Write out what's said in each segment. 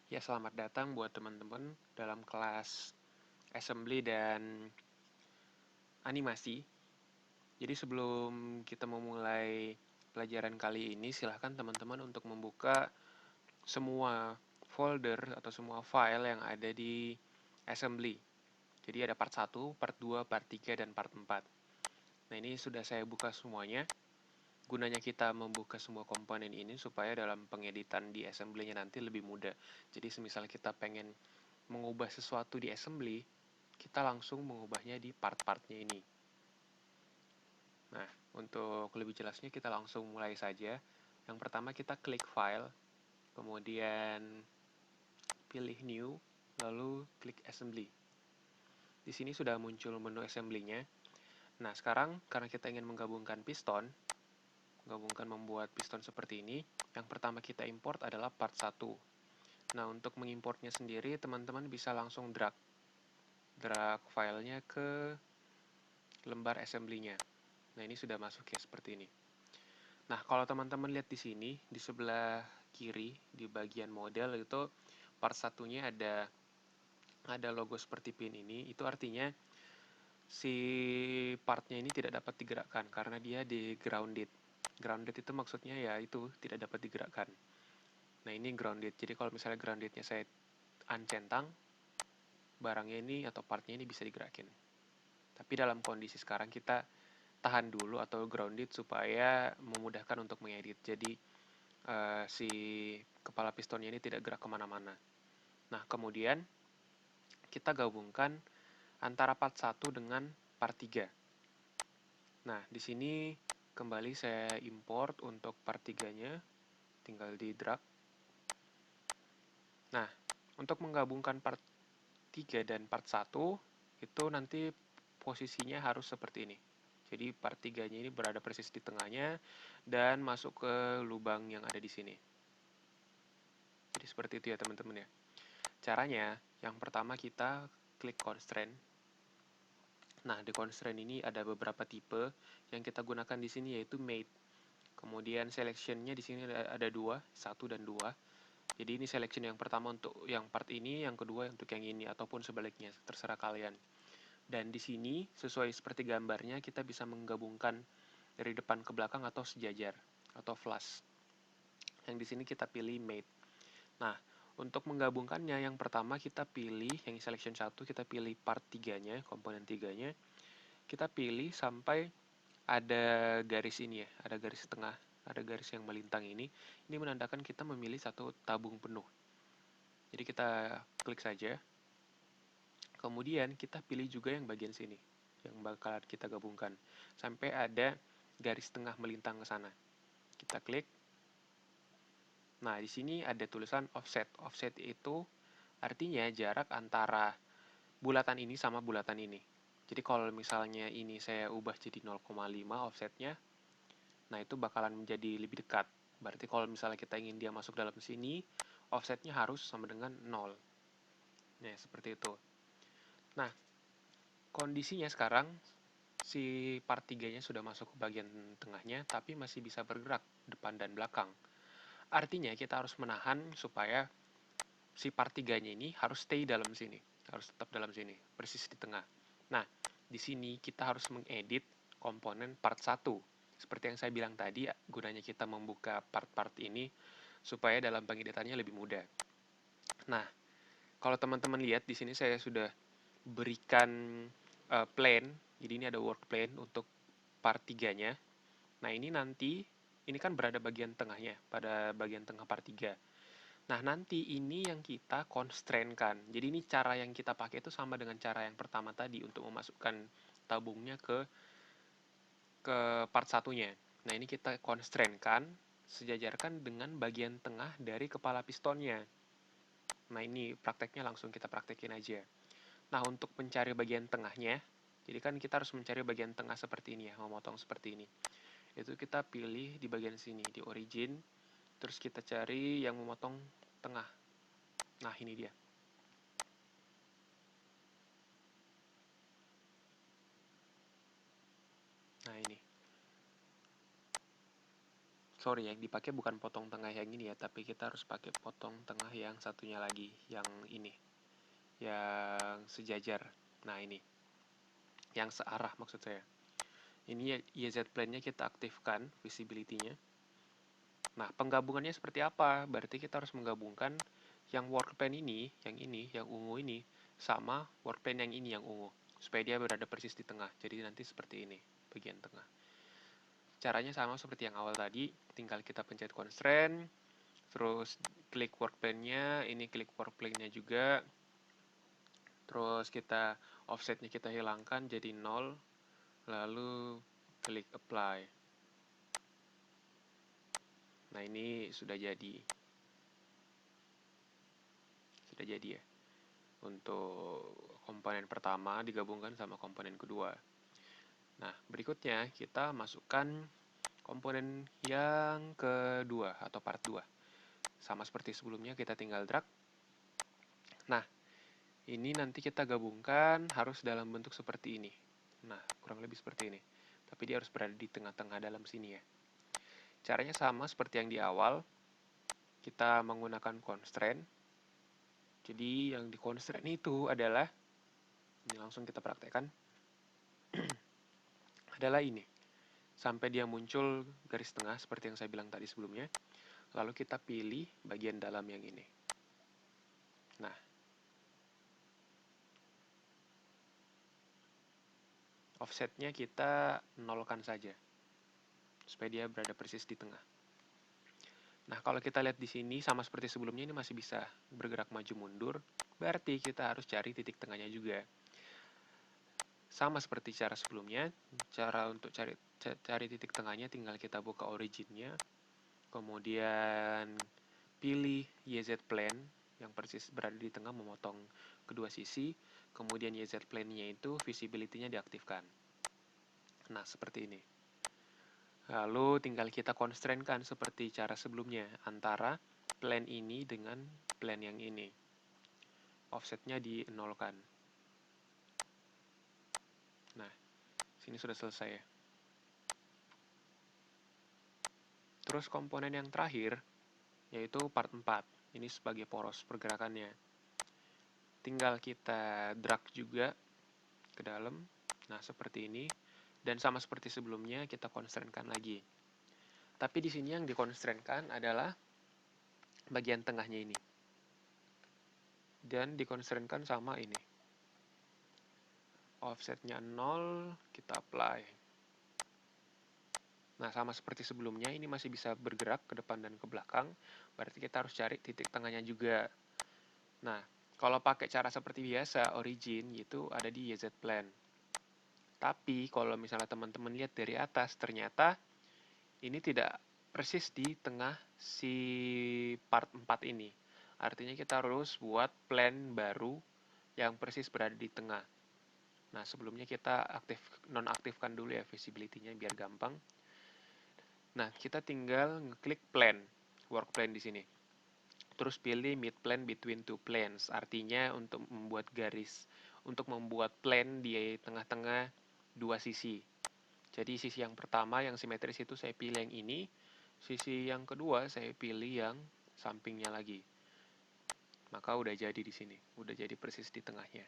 Ya, selamat datang buat teman-teman dalam kelas assembly dan animasi. Jadi sebelum kita memulai pelajaran kali ini, silahkan teman-teman untuk membuka semua folder atau semua file yang ada di assembly. Jadi ada part 1, part 2, part 3, dan part 4. Nah, ini sudah saya buka semuanya. Gunanya kita membuka semua komponen ini supaya dalam pengeditan di assembly-nya nanti lebih mudah. Jadi semisal kita pengen mengubah sesuatu di assembly, kita langsung mengubahnya di part-partnya ini. Nah, untuk lebih jelasnya kita langsung mulai saja. Yang pertama kita klik file, kemudian pilih new, lalu klik assembly. Di sini sudah muncul menu assembly-nya. Nah, sekarang karena kita ingin menggabungkan piston, membuat piston seperti ini, yang pertama kita import adalah part 1. Nah, untuk mengimportnya sendiri, teman-teman bisa langsung drag filenya ke lembar assembly-nya. Nah, ini sudah masuk ya seperti ini. Nah, kalau teman-teman lihat di sini, di sebelah kiri, di bagian model itu part satunya ada logo seperti pin ini. Itu artinya si partnya ini tidak dapat digerakkan karena dia di grounded. Grounded itu maksudnya ya itu tidak dapat digerakkan. Nah, ini grounded. Jadi kalau misalnya groundednya saya uncentang, barangnya ini atau partnya ini bisa digerakin. Tapi dalam kondisi sekarang kita tahan dulu atau grounded supaya memudahkan untuk mengedit. Jadi si kepala pistonnya ini tidak gerak kemana-mana. Nah, kemudian kita gabungkan antara part 1 dengan part 3. Nah, di sini kembali saya import untuk part 3-nya, tinggal di drag. Nah, untuk menggabungkan part 3 dan part 1, itu nanti posisinya harus seperti ini. Jadi part 3-nya ini berada persis di tengahnya dan masuk ke lubang yang ada di sini. Jadi seperti itu ya teman-teman ya. Caranya, yang pertama kita klik constraint. Nah, di constraint ini ada beberapa tipe yang kita gunakan di sini yaitu made. Kemudian selection-nya di sini ada dua, 1 dan 2. Jadi ini selection yang pertama untuk yang part ini, yang kedua untuk yang ini ataupun sebaliknya, terserah kalian. Dan di sini sesuai seperti gambarnya kita bisa menggabungkan dari depan ke belakang atau sejajar atau flush. Yang di sini kita pilih made. Nah, untuk menggabungkannya yang pertama kita pilih yang selection 1, kita pilih part 3-nya, komponen 3-nya. Kita pilih sampai ada garis ini ya, ada garis tengah, ada garis yang melintang ini. Ini menandakan kita memilih satu tabung penuh. Jadi kita klik saja. Kemudian kita pilih juga yang bagian sini, yang bakal kita gabungkan. Sampai ada garis tengah melintang ke sana. Kita klik. Nah, di sini ada tulisan offset. Offset itu artinya jarak antara bulatan ini sama bulatan ini. Jadi kalau misalnya ini saya ubah jadi 0,5 offsetnya, nah itu bakalan menjadi lebih dekat. Berarti kalau misalnya kita ingin dia masuk dalam sini, offsetnya harus sama dengan 0. Nah, seperti itu. Nah, kondisinya sekarang, si part 3-nya sudah masuk ke bagian tengahnya, tapi masih bisa bergerak depan dan belakang. Artinya kita harus menahan supaya si part 3-nya ini harus stay dalam sini, harus tetap dalam sini, persis di tengah. Nah, di sini kita harus mengedit komponen part 1. Seperti yang saya bilang tadi, gunanya kita membuka part-part ini supaya dalam pengeditannya lebih mudah. Nah, kalau teman-teman lihat di sini saya sudah berikan plan. Jadi ini ada work plan untuk part 3-nya. Nah, ini nanti ini kan berada bagian tengahnya, pada bagian tengah part 3. Nah, nanti ini yang kita constraint-kan. Jadi ini cara yang kita pakai itu sama dengan cara yang pertama tadi untuk memasukkan tabungnya ke part satunya. Nah, ini kita constraint-kan, sejajarkan dengan bagian tengah dari kepala pistonnya. Nah, ini prakteknya langsung kita praktekin aja. Nah, untuk mencari bagian tengahnya, jadi kan kita harus mencari bagian tengah seperti ini ya, memotong seperti ini. Itu kita pilih di bagian sini, di origin, terus kita cari yang memotong tengah. Nah, ini dia. Nah, ini. sorry, yang dipakai bukan potong tengah yang ini ya, tapi kita harus pakai potong tengah yang satunya lagi, yang ini, yang sejajar. Nah ini, yang searah maksud saya. Ini YZ plane-nya kita aktifkan visibility-nya. Nah, penggabungannya seperti apa? Berarti kita harus menggabungkan yang work plane ini, yang ungu ini, sama work plane yang ini, yang ungu. Supaya dia berada persis di tengah. Jadi nanti seperti ini, bagian tengah. Caranya sama seperti yang awal tadi, tinggal kita pencet constraint, terus klik work plane-nya, ini klik work plane-nya juga, terus kita offset-nya kita hilangkan jadi 0, lalu klik apply. Nah ini sudah jadi ya, untuk komponen pertama digabungkan sama komponen kedua. Nah berikutnya kita masukkan komponen yang kedua atau part 2. Sama seperti sebelumnya, kita tinggal drag. Nah, ini nanti kita gabungkan harus dalam bentuk seperti ini. Nah, kurang lebih seperti ini. Tapi dia harus berada di tengah-tengah dalam sini ya. Caranya sama seperti yang di awal. Kita menggunakan constraint. Jadi yang di constraint itu adalah, ini langsung kita praktekkan, adalah ini. Sampai dia muncul garis tengah seperti yang saya bilang tadi sebelumnya. Lalu kita pilih bagian dalam yang ini. Nah, offsetnya kita nolkan saja, supaya dia berada persis di tengah. Nah, kalau kita lihat di sini, sama seperti sebelumnya, ini masih bisa bergerak maju mundur, berarti kita harus cari titik tengahnya juga. Sama seperti cara sebelumnya, cara untuk cari titik tengahnya tinggal kita buka originnya, kemudian pilih YZ plane yang persis berada di tengah memotong kedua sisi, kemudian YZ plane-nya itu visibility-nya diaktifkan. Nah, seperti ini. Lalu tinggal kita constraint-kan seperti cara sebelumnya antara plane ini dengan plane yang ini. Offset-nya di-nolkan. Nah, sini sudah selesai ya. Terus komponen yang terakhir, yaitu part 4. Ini sebagai poros pergerakannya. Tinggal kita drag juga ke dalam. Nah, seperti ini. Dan sama seperti sebelumnya, kita constraint-kan lagi. Tapi di sini yang di-constraint-kan adalah bagian tengahnya ini. Dan di-constraint-kan sama ini. Offsetnya 0, kita apply. Nah, sama seperti sebelumnya, ini masih bisa bergerak ke depan dan ke belakang, berarti kita harus cari titik tengahnya juga. Nah, kalau pakai cara seperti biasa, origin, itu ada di YZ plane. Tapi, kalau misalnya teman-teman lihat dari atas, ternyata ini tidak persis di tengah si part 4 ini. Artinya kita harus buat plane baru yang persis berada di tengah. Nah, sebelumnya kita nonaktifkan dulu ya visibility-nya biar gampang. Nah, kita tinggal ngeklik plane, work plane di sini. Terus pilih mid plane between two planes. Artinya untuk membuat garis, untuk membuat plane di tengah-tengah dua sisi. Jadi sisi yang pertama yang simetris itu saya pilih yang ini. Sisi yang kedua saya pilih yang sampingnya lagi. Maka udah jadi di sini, udah jadi persis di tengahnya.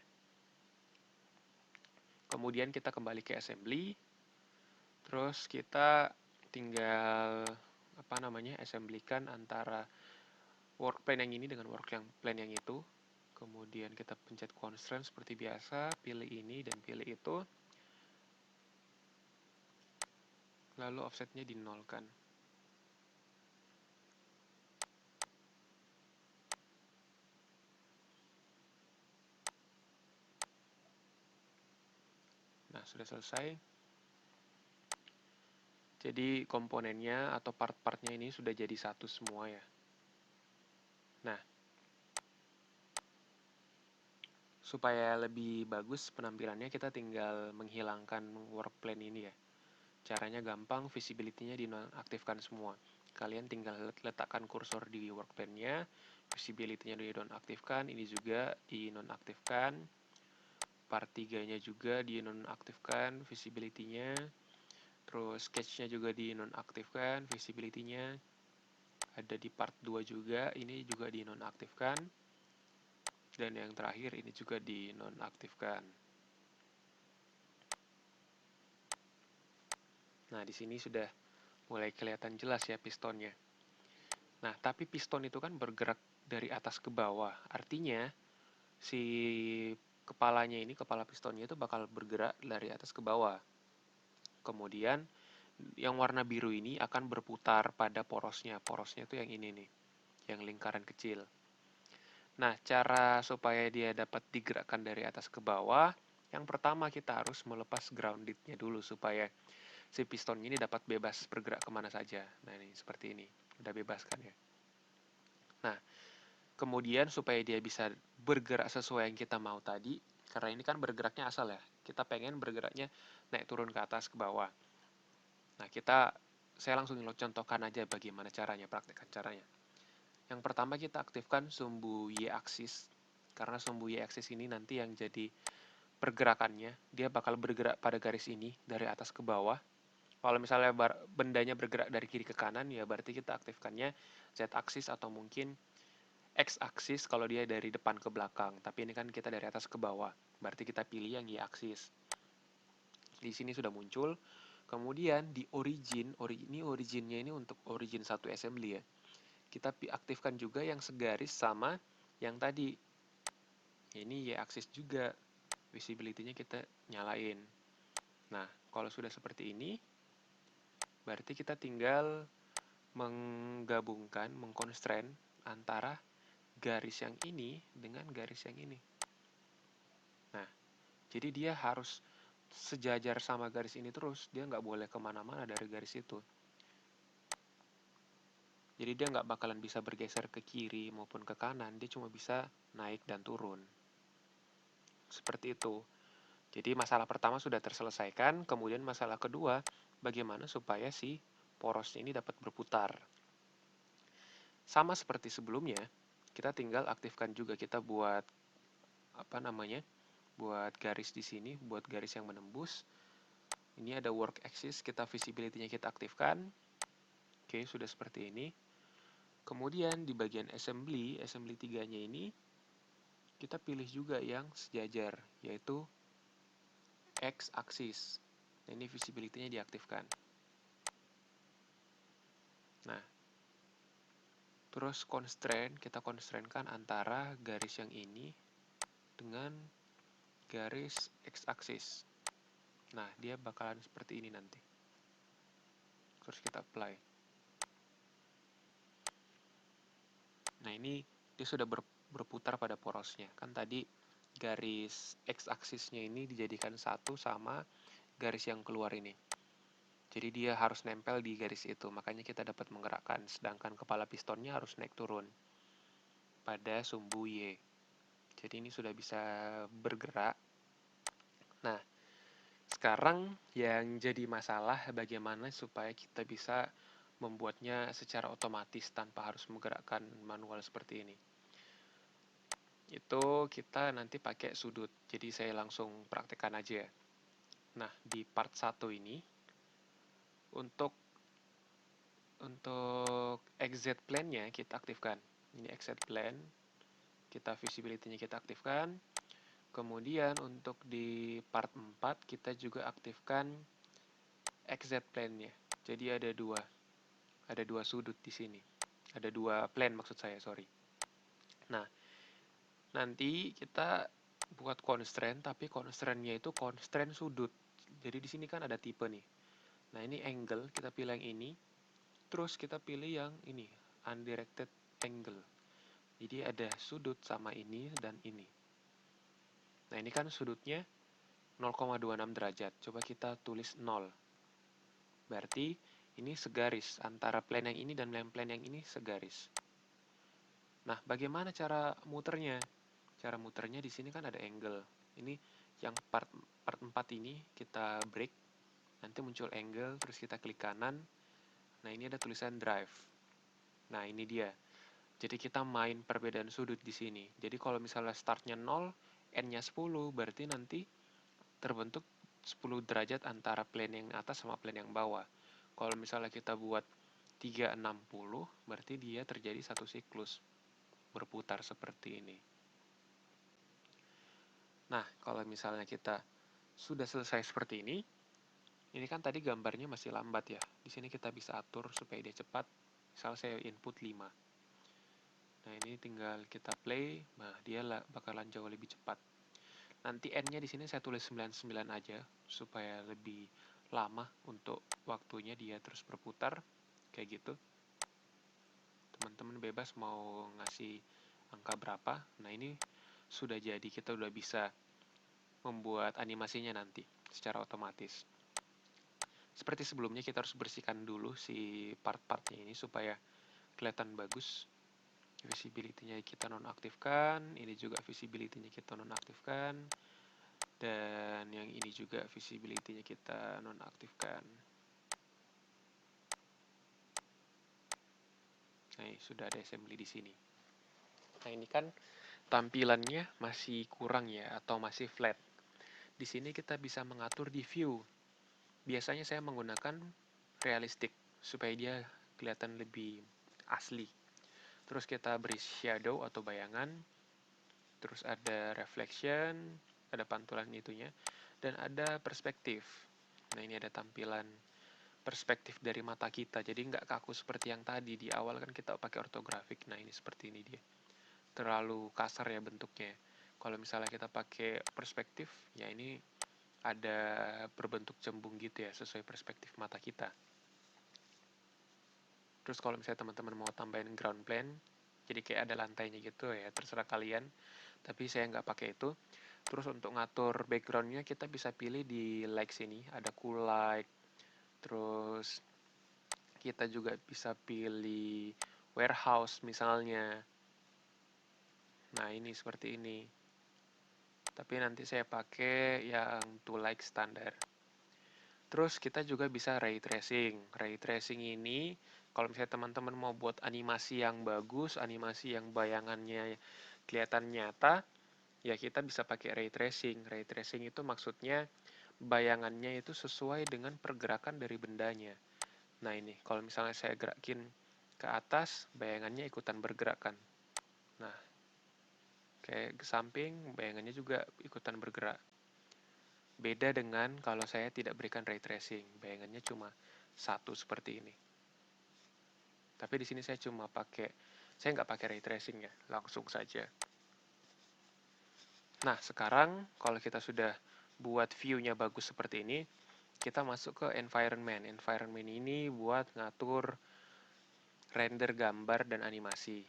Kemudian kita kembali ke assembly. Terus kita tinggal assemblykan antara work plane yang ini dengan work plane yang itu. Kemudian kita pencet constraint seperti biasa, pilih ini dan pilih itu. Lalu offsetnya dinolkan. Nah, sudah selesai. Jadi komponennya atau part-partnya ini sudah jadi satu semua ya. Nah, supaya lebih bagus penampilannya, kita tinggal menghilangkan work plane ini ya. Caranya gampang, visibility-nya dinonaktifkan semua. Kalian tinggal letakkan kursor di work plane-nya, visibility-nya dinonaktifkan, ini juga dinonaktifkan. Part 3-nya juga dinonaktifkan visibility-nya. Terus sketch-nya juga dinonaktifkan, visibility-nya ada di part 2 juga, ini juga dinonaktifkan. Dan yang terakhir ini juga dinonaktifkan. Nah, di sini sudah mulai kelihatan jelas ya pistonnya. Nah, tapi piston itu kan bergerak dari atas ke bawah. Artinya, si kepalanya ini, kepala pistonnya itu bakal bergerak dari atas ke bawah. Kemudian, yang warna biru ini akan berputar pada porosnya. Porosnya itu yang ini nih, yang lingkaran kecil. Nah, cara supaya dia dapat digerakkan dari atas ke bawah, yang pertama kita harus melepas groundednya dulu supaya si piston ini dapat bebas bergerak kemana saja. Nah, ini seperti ini. Udah bebas kan ya. Nah, kemudian supaya dia bisa bergerak sesuai yang kita mau tadi, karena ini kan bergeraknya asal ya, kita pengen bergeraknya naik turun ke atas ke bawah. Nah, saya langsung contohkan aja bagaimana caranya, praktekkan caranya. Yang pertama kita aktifkan sumbu Y-aksis, karena sumbu Y-aksis ini nanti yang jadi pergerakannya, dia bakal bergerak pada garis ini dari atas ke bawah. Kalau misalnya bendanya bergerak dari kiri ke kanan, ya berarti kita aktifkannya Z-aksis atau mungkin X-aksis kalau dia dari depan ke belakang. Tapi ini kan kita dari atas ke bawah, berarti kita pilih yang Y-aksis. Di sini sudah muncul. Kemudian di originnya ini untuk origin 1 assembly ya. Kita aktifkan juga yang segaris sama yang tadi. Ini Y-aksis juga. Visibility-nya kita nyalain. Nah, kalau sudah seperti ini, berarti kita tinggal menggabungkan, mengconstrain antara garis yang ini dengan garis yang ini. Nah, jadi dia harus sejajar sama garis ini terus. Dia nggak boleh kemana-mana dari garis itu. Jadi dia nggak bakalan bisa bergeser ke kiri maupun ke kanan. Dia cuma bisa naik dan turun. Seperti itu. Jadi masalah pertama sudah terselesaikan. Kemudian masalah kedua, bagaimana supaya si porosnya ini dapat berputar. Sama seperti sebelumnya, kita tinggal aktifkan juga, kita buat buat garis di sini, buat garis yang menembus. Ini ada work axis, kita visibility-nya kita aktifkan. Oke, sudah seperti ini. Kemudian di bagian assembly 3-nya ini kita pilih juga yang sejajar, yaitu X axis. Nah, ini visibility-nya diaktifkan. Nah, terus kita constrain-kan antara garis yang ini dengan garis X-axis. Nah, dia bakalan seperti ini nanti. Terus kita apply. Nah, ini dia sudah berputar pada porosnya. Kan tadi garis X-axisnya ini dijadikan satu sama garis yang keluar ini. Jadi dia harus nempel di garis itu. Makanya kita dapat menggerakkan. Sedangkan kepala pistonnya harus naik turun pada sumbu Y. Jadi ini sudah bisa bergerak. Nah, sekarang yang jadi masalah bagaimana supaya kita bisa membuatnya secara otomatis tanpa harus menggerakkan manual seperti ini. Itu kita nanti pakai sudut. Jadi saya langsung praktekkan aja. Nah, di part 1 ini untuk exit plane-nya kita aktifkan. Ini exit plane. Kita visibility-nya kita aktifkan. Kemudian untuk di part 4 kita juga aktifkan exit plane-nya. Jadi ada dua sudut di sini. Ada dua plane maksud saya, sorry. Nah, nanti kita buat constraint, tapi constraint-nya itu constraint sudut. Jadi di sini kan ada tipe nih. Nah, ini angle, kita pilih yang ini. Terus kita pilih yang ini, undirected angle. Jadi ada sudut sama ini dan ini. Nah, ini kan sudutnya 0,26 derajat. Coba kita tulis 0. Berarti ini segaris. Antara plane yang ini dan plane yang ini segaris. Nah, bagaimana cara muternya? Cara muternya di sini kan ada angle. Ini yang part 4 ini kita break. Nanti muncul angle, terus kita klik kanan. Nah, ini ada tulisan drive. Nah, ini dia. Jadi kita main perbedaan sudut di sini. Jadi kalau misalnya startnya 0, n-nya 10, berarti nanti terbentuk 10 derajat antara plane yang atas sama plane yang bawah. Kalau misalnya kita buat 360, berarti dia terjadi satu siklus berputar seperti ini. Nah, kalau misalnya kita sudah selesai seperti ini kan tadi gambarnya masih lambat ya. Di sini kita bisa atur supaya dia cepat. Misal saya input 5. Nah, ini tinggal kita play, nah dia bakalan jauh lebih cepat. Nanti N-nya di sini saya tulis 99 aja supaya lebih lama untuk waktunya dia terus berputar kayak gitu. Teman-teman bebas mau ngasih angka berapa. Nah, ini sudah jadi, kita udah bisa membuat animasinya nanti secara otomatis. Seperti sebelumnya, kita harus bersihkan dulu si part-partnya ini supaya kelihatan bagus. Visibility-nya kita nonaktifkan, ini juga visibility-nya kita nonaktifkan, dan yang ini juga visibility-nya kita nonaktifkan. Nah, sudah ada assembly di sini. Nah, ini kan tampilannya masih kurang ya, atau masih flat. Di sini kita bisa mengatur di view. Biasanya saya menggunakan realistic supaya dia kelihatan lebih asli. Terus kita beri shadow atau bayangan, terus ada reflection, ada pantulan itunya, dan ada perspektif. Nah, ini ada tampilan perspektif dari mata kita, jadi nggak kaku seperti yang tadi. Di awal kan kita pakai ortografik, nah ini seperti ini dia. Terlalu kasar ya bentuknya. Kalau misalnya kita pakai perspektif, ya ini ada berbentuk cembung gitu ya, sesuai perspektif mata kita. Terus kalau misalnya teman-teman mau tambahin ground plane, jadi kayak ada lantainya gitu ya, terserah kalian. Tapi saya nggak pakai itu. Terus untuk ngatur backgroundnya kita bisa pilih di like sini, ada cool light. Terus kita juga bisa pilih warehouse misalnya. Nah, ini seperti ini. Tapi nanti saya pakai yang to like standar. Terus kita juga bisa ray tracing. Ray tracing ini kalau misalnya teman-teman mau buat animasi yang bagus, animasi yang bayangannya kelihatan nyata, ya kita bisa pakai ray tracing. Ray tracing itu maksudnya bayangannya itu sesuai dengan pergerakan dari bendanya. Nah, ini kalau misalnya saya gerakin ke atas, bayangannya ikutan bergerakkan. Nah, kayak ke samping, bayangannya juga ikutan bergerak. Beda dengan kalau saya tidak berikan ray tracing, bayangannya cuma satu seperti ini. Tapi di sini saya nggak pakai ray tracing ya, langsung saja. Nah, sekarang kalau kita sudah buat view-nya bagus seperti ini, kita masuk ke environment. Environment ini buat ngatur render gambar dan animasi.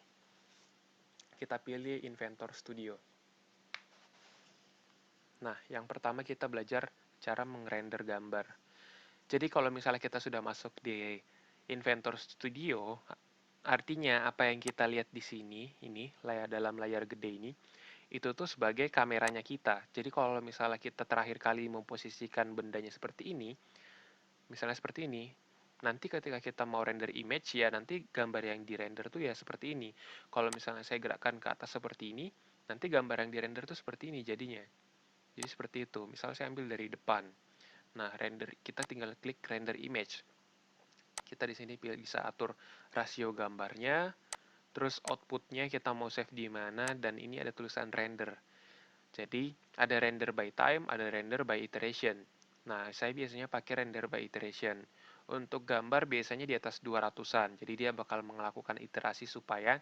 Kita pilih Inventor Studio. Nah, yang pertama kita belajar cara mengrender gambar. Jadi kalau misalnya kita sudah masuk di Inventor Studio, artinya apa yang kita lihat di sini, ini dalam layar gede ini, itu tuh sebagai kameranya kita. Jadi kalau misalnya kita terakhir kali memposisikan bendanya seperti ini, misalnya seperti ini, nanti ketika kita mau render image, ya nanti gambar yang dirender tuh ya seperti ini. Kalau misalnya saya gerakkan ke atas seperti ini, nanti gambar yang dirender tuh seperti ini jadinya. Jadi seperti itu. Misalnya saya ambil dari depan. Nah, kita tinggal klik render image. Kita di sini bisa atur rasio gambarnya, terus outputnya kita mau save di mana, dan ini ada tulisan render. Jadi ada render by time, ada render by iteration. Nah, saya biasanya pakai render by iteration. Untuk gambar biasanya di atas 200-an. Jadi dia bakal melakukan iterasi supaya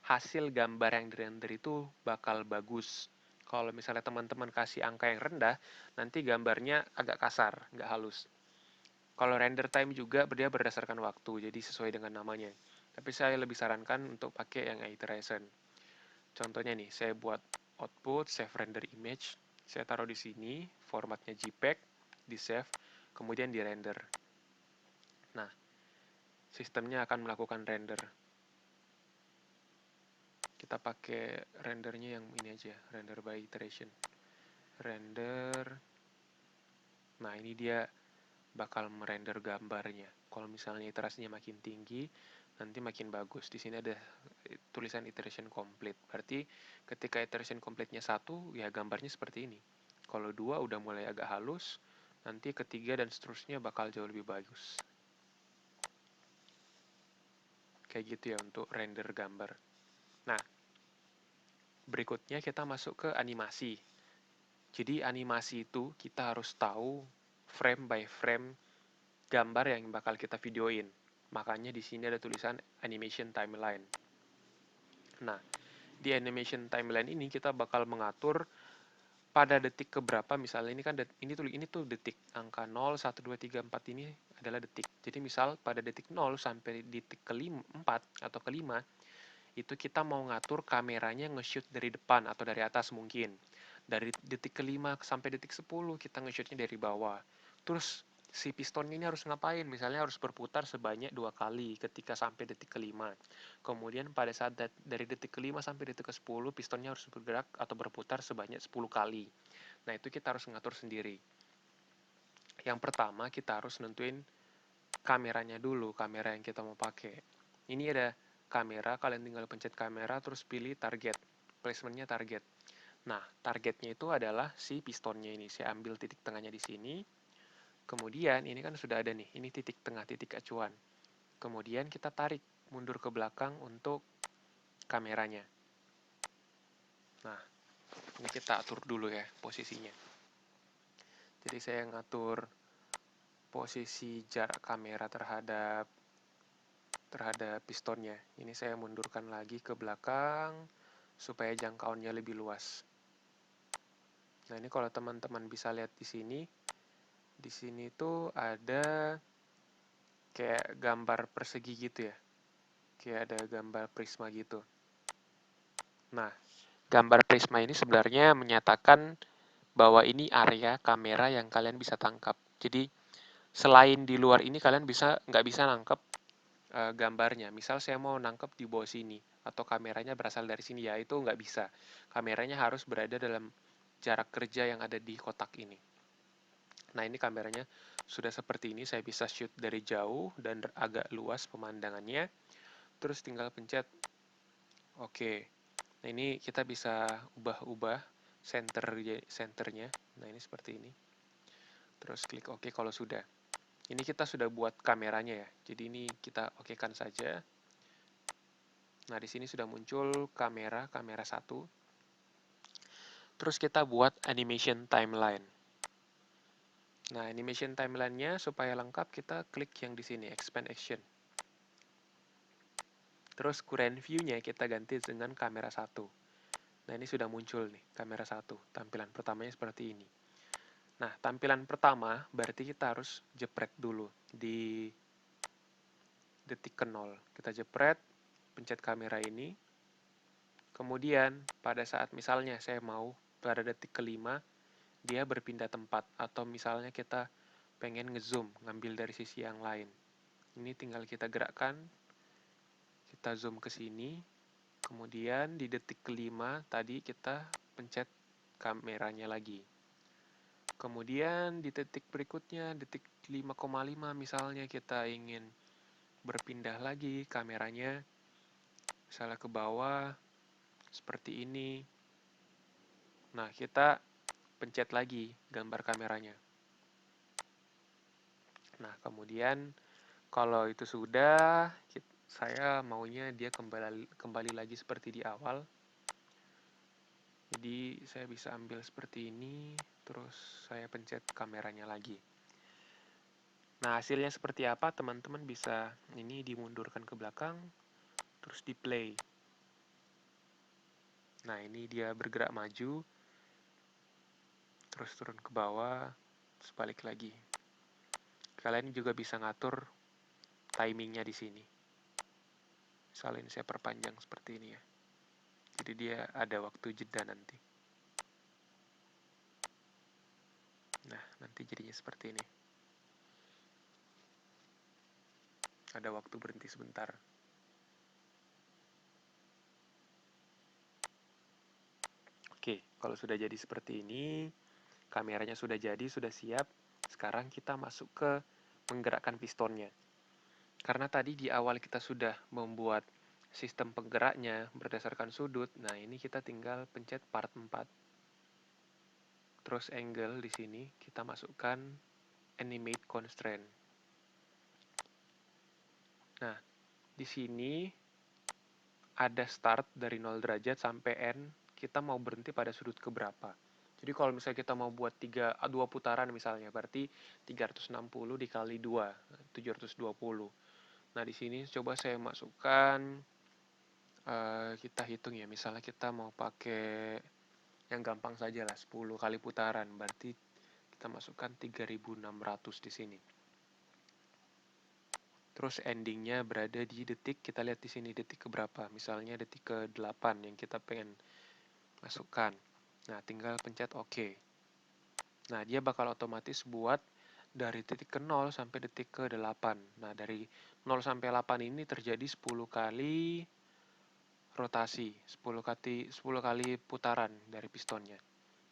hasil gambar yang dirender itu bakal bagus. Kalau misalnya teman-teman kasih angka yang rendah, nanti gambarnya agak kasar, nggak halus. Kalau render time juga dia berdasarkan waktu, jadi sesuai dengan namanya. Tapi saya lebih sarankan untuk pakai yang iteration. Contohnya nih, saya buat output, save render image, saya taruh di sini, formatnya JPEG, di save, kemudian di render. Nah, sistemnya akan melakukan render. Kita pakai rendernya yang ini aja, render by iteration. Render. Nah, ini dia bakal merender gambarnya. Kalau misalnya iterasinya makin tinggi, nanti makin bagus. Di sini ada tulisan iteration complete. Berarti ketika iteration complete-nya 1, ya gambarnya seperti ini. Kalau 2 udah mulai agak halus, nanti ketiga dan seterusnya bakal jauh lebih bagus. Kayak gitu ya untuk render gambar. Nah, berikutnya kita masuk ke animasi. Jadi animasi itu kita harus tahu frame by frame gambar yang bakal kita videoin. Makanya di sini ada tulisan animation timeline. Nah, di animation timeline ini kita bakal mengatur pada detik keberapa, misalnya ini kan ini tuh detik, angka 0, 1, 2, 3, 4 ini adalah detik. Jadi misal pada detik 0 sampai detik ke-4 atau ke-5 itu kita mau ngatur kameranya nge-shoot dari depan atau dari atas mungkin. Dari detik ke-5 sampai detik 10 kita nge-shootnya dari bawah. Terus si pistonnya ini harus ngapain? Misalnya harus berputar sebanyak 2 kali ketika sampai detik ke-5. Kemudian pada saat dari detik ke-5 sampai detik ke-10 pistonnya harus bergerak atau berputar sebanyak 10 kali. Nah, itu kita harus ngatur sendiri. Yang pertama kita harus nentuin kameranya dulu, kamera yang kita mau pakai. Ini ada kamera, kalian tinggal pencet kamera terus pilih target. Placementnya target. Nah, targetnya itu adalah si pistonnya ini. Saya ambil titik tengahnya di sini. Kemudian ini kan sudah ada nih, ini titik tengah, titik acuan. Kemudian kita tarik mundur ke belakang untuk kameranya. Nah, ini kita atur dulu ya posisinya. Jadi saya ngatur posisi jarak kamera terhadap pistonnya. Ini saya mundurkan lagi ke belakang supaya jangkauannya lebih luas. Nah, ini kalau teman-teman bisa lihat di sini tuh ada kayak gambar persegi gitu ya. Kayak ada gambar prisma gitu. Nah, gambar prisma ini sebenarnya menyatakan bahwa ini area kamera yang kalian bisa tangkap. Jadi, selain di luar ini kalian nggak bisa nangkep gambarnya. Misal saya mau nangkep di bawah sini, atau kameranya berasal dari sini, ya itu nggak bisa. Kameranya harus berada dalam jarak kerja yang ada di kotak ini. Nah, ini kameranya sudah seperti ini, saya bisa shoot dari jauh dan agak luas pemandangannya. Terus tinggal pencet oke. Nah, ini kita bisa ubah-ubah senternya. Nah, ini seperti ini. Terus klik oke kalau sudah. Ini kita sudah buat kameranya ya. Jadi ini kita okekan saja. Nah, di sini sudah muncul kamera 1. Terus kita buat animation timeline. Nah, animation timeline-nya supaya lengkap kita klik yang di sini, expand action. Terus current view-nya kita ganti dengan kamera 1. Nah, ini sudah muncul nih, kamera 1. Tampilan pertamanya seperti ini. Nah, tampilan pertama berarti kita harus jepret dulu di detik ke-0. Kita jepret, pencet kamera ini. Kemudian, pada saat misalnya saya mau pada detik ke-5, dia berpindah tempat. Atau misalnya kita pengen ngezoom, ngambil dari sisi yang lain. Ini tinggal kita gerakkan, kita zoom ke sini. Kemudian di detik ke-5 tadi kita pencet kameranya lagi. Kemudian di detik berikutnya, detik 5,5 misalnya kita ingin berpindah lagi kameranya, misalnya ke bawah, seperti ini. Nah, kita pencet lagi gambar kameranya. Nah, kemudian kalau itu sudah, saya maunya dia kembali lagi seperti di awal. Jadi saya bisa ambil seperti ini, terus saya pencet kameranya lagi. Nah, hasilnya seperti apa? Teman-teman bisa ini dimundurkan ke belakang, terus di play. Nah, ini dia bergerak maju, terus turun ke bawah, terus balik lagi. Kalian juga bisa ngatur timingnya di sini. Misalnya ini saya perpanjang seperti ini ya. Jadi dia ada waktu jeda nanti. Nah, nanti jadinya seperti ini. Ada waktu berhenti sebentar. Oke, kalau sudah jadi seperti ini, kameranya sudah jadi, sudah siap. Sekarang kita masuk ke menggerakkan pistonnya. Karena tadi di awal kita sudah membuat sistem penggeraknya berdasarkan sudut, nah ini kita tinggal pencet part 4. Terus angle di sini kita masukkan animate constraint. Nah, di sini ada start dari 0 derajat sampai N, kita mau berhenti pada sudut keberapa. Jadi kalau misalnya kita mau buat 2 putaran misalnya, berarti 360 dikali 2, 720. Nah, di sini coba saya masukkan, kita hitung ya, misalnya kita mau pakai yang gampang saja lah, 10 kali putaran, berarti kita masukkan 3600 di sini. Terus endingnya berada di detik, kita lihat di sini detik keberapa, misalnya detik ke-8 yang kita pengen masukkan. Nah, tinggal pencet OK. Nah, dia bakal otomatis buat dari titik ke 0 sampai detik ke 8. Nah, dari 0 sampai 8 ini terjadi 10 kali rotasi, 10 kali putaran dari pistonnya.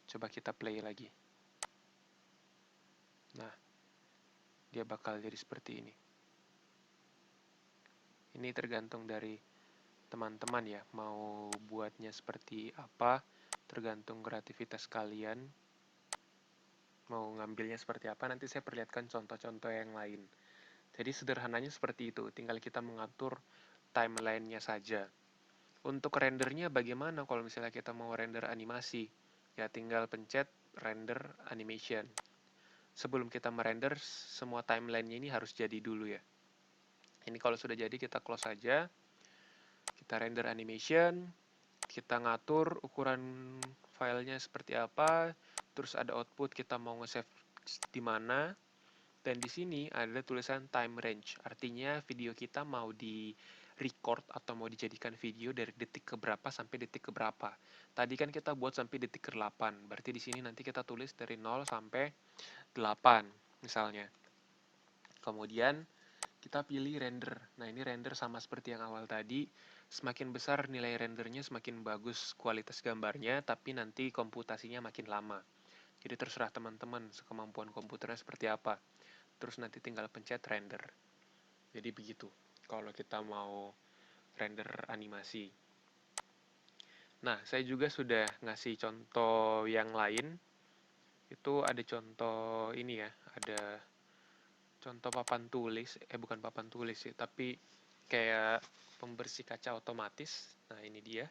Coba kita play lagi. Nah, dia bakal jadi seperti ini. Ini tergantung dari teman-teman ya, mau buatnya seperti apa, tergantung kreativitas kalian. Mau ngambilnya seperti apa, nanti saya perlihatkan contoh-contoh yang lain. Jadi sederhananya seperti itu, tinggal kita mengatur timeline-nya saja. Untuk rendernya bagaimana kalau misalnya kita mau render animasi? Ya tinggal pencet render animation. Sebelum kita merender, semua timeline-nya ini harus jadi dulu ya. Ini kalau sudah jadi kita close saja. Kita render animation, kita ngatur ukuran filenya seperti apa, terus ada output kita mau nge-save di mana, dan di sini ada tulisan time range, artinya video kita mau di record atau mau dijadikan video dari detik ke berapa sampai detik ke berapa. Tadi kan kita buat sampai detik ke 8, berarti di sini nanti kita tulis dari 0 sampai 8 misalnya. Kemudian kita pilih render. Nah, ini render sama seperti yang awal tadi. Semakin besar nilai rendernya, semakin bagus kualitas gambarnya, tapi nanti komputasinya makin lama. Jadi terserah teman-teman kemampuan komputernya seperti apa. Terus nanti tinggal pencet render. Jadi begitu kalau kita mau render animasi. Nah, saya juga sudah ngasih contoh yang lain. Itu ada contoh ini ya, ada contoh papan tulis, bukan papan tulis sih, tapi kayak pembersih kaca otomatis. Nah, ini dia.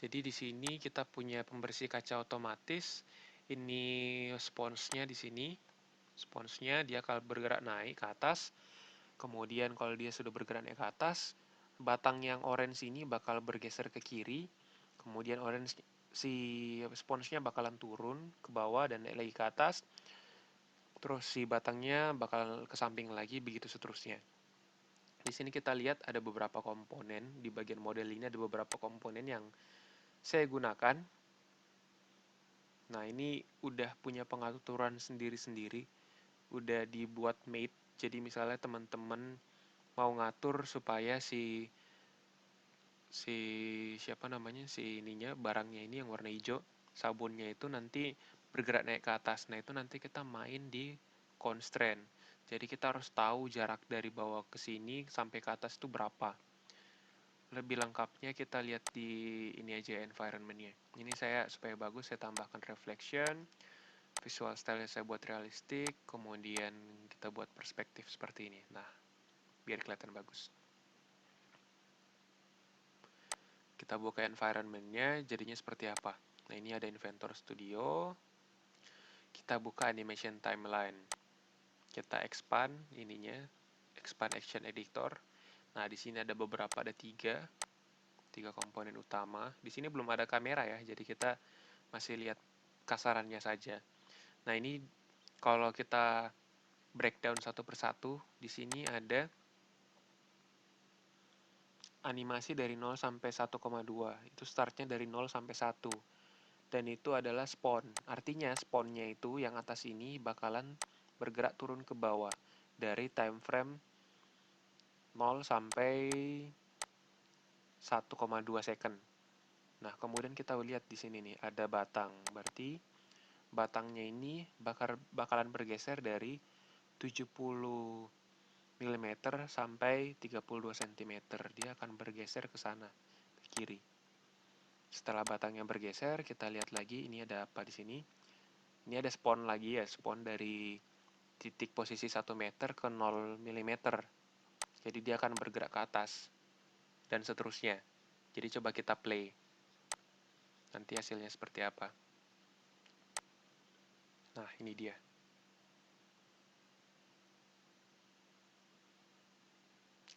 Jadi di sini kita punya pembersih kaca otomatis. Ini sponsnya di sini. Sponsnya dia akan bergerak naik ke atas. Kemudian kalau dia sudah bergerak naik ke atas, batang yang orange ini bakal bergeser ke kiri. Kemudian orange si sponsnya bakalan turun ke bawah dan naik lagi ke atas. Terus si batangnya bakal ke samping lagi, begitu seterusnya. Di sini kita lihat ada beberapa komponen, di bagian model ini ada beberapa komponen yang saya gunakan. Nah, ini udah punya pengaturan sendiri-sendiri, udah dibuat made. Jadi misalnya teman-teman mau ngatur supaya si siapa namanya, si ininya, barangnya ini yang warna hijau, sabunnya itu nanti bergerak naik ke atas. Nah, itu nanti kita main di constraint. Jadi kita harus tahu jarak dari bawah ke sini sampai ke atas itu berapa. Lebih lengkapnya kita lihat di ini aja environment-nya. Ini saya supaya bagus saya tambahkan reflection, visual style saya buat realistik, kemudian kita buat perspektif seperti ini. Nah, biar kelihatan bagus. Kita buka environment-nya, jadinya seperti apa. Nah, ini ada Inventor Studio. Kita buka animation timeline. Kita expand ininya, expand action editor. Nah, di sini ada beberapa, ada tiga komponen utama. Di sini belum ada kamera ya, jadi kita masih lihat kasarannya saja. Nah, ini kalau kita breakdown satu persatu, di sini ada animasi dari 0 sampai 1,2. Itu startnya dari 0 sampai 1. Dan itu adalah spawn. Artinya spawnnya itu yang atas ini bakalan bergerak turun ke bawah dari time frame 0 sampai 1,2 second. Nah, kemudian kita lihat di sini nih ada batang. Berarti batangnya ini bakalan bergeser dari 70 mm sampai 32 cm. Dia akan bergeser ke sana, ke kiri. Setelah batangnya bergeser, kita lihat lagi ini ada apa di sini. Ini ada spawn lagi ya, spawn dari titik posisi 1 meter ke 0 mm. Jadi dia akan bergerak ke atas dan seterusnya. Jadi coba kita play. Nanti hasilnya seperti apa. Nah, ini dia.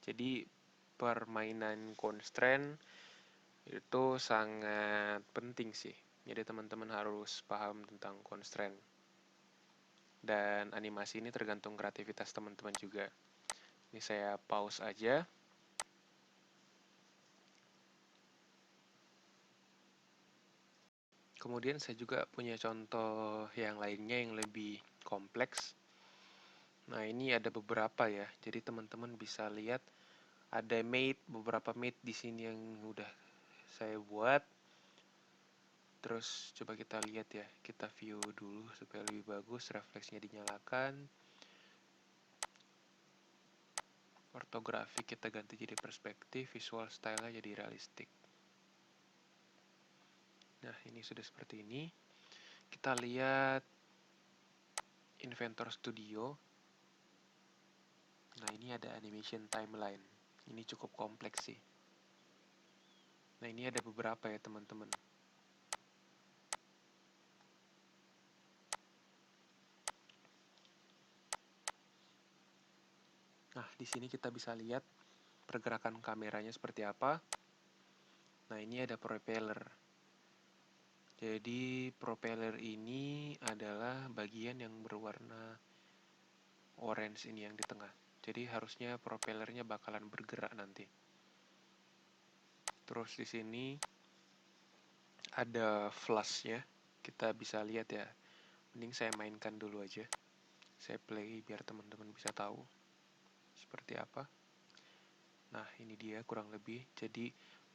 Jadi permainan constraint itu sangat penting sih. Jadi teman-teman harus paham tentang constraint. Dan animasi ini tergantung kreativitas teman-teman juga. Ini saya pause aja. Kemudian saya juga punya contoh yang lainnya yang lebih kompleks. Nah, ini ada beberapa ya. Jadi teman-teman bisa lihat ada beberapa mate di sini yang udah saya buat. Terus coba kita lihat ya, kita view dulu supaya lebih bagus, refleksnya dinyalakan. Ortografi kita ganti jadi perspektif, visual style-nya jadi realistik. Nah, ini sudah seperti ini. Kita lihat Inventor Studio. Nah, ini ada animation timeline. Ini cukup kompleks sih. Nah, ini ada beberapa ya, teman-teman. Nah, di sini kita bisa lihat pergerakan kameranya seperti apa. Nah, ini ada propeller. Jadi, propeller ini adalah bagian yang berwarna orange ini yang di tengah. Jadi, harusnya propellernya bakalan bergerak nanti. Terus di sini ada flashnya. Kita bisa lihat ya. Mending saya mainkan dulu aja. Saya play biar teman-teman bisa tahu seperti apa. Nah, ini dia kurang lebih. Jadi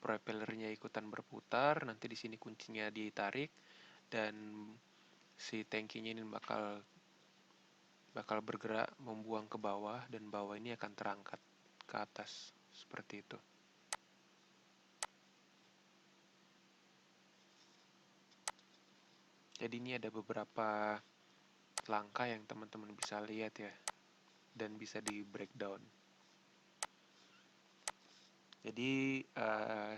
propellernya ikutan berputar, nanti di sini kuncinya ditarik dan si tangkinya ini bakal bergerak membuang ke bawah dan bawah ini akan terangkat ke atas seperti itu. Jadi ini ada beberapa langkah yang teman-teman bisa lihat ya dan bisa di breakdown. Jadi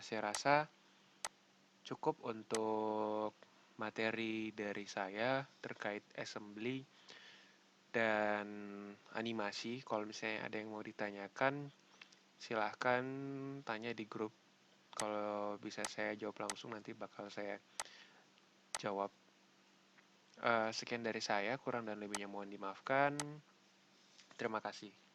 saya rasa cukup untuk materi dari saya terkait assembly dan animasi. Kalau misalnya ada yang mau ditanyakan, silahkan tanya di grup. Kalau bisa saya jawab langsung, nanti bakal saya jawab. Sekian dari saya, kurang dan lebihnya mohon dimaafkan. Terima kasih.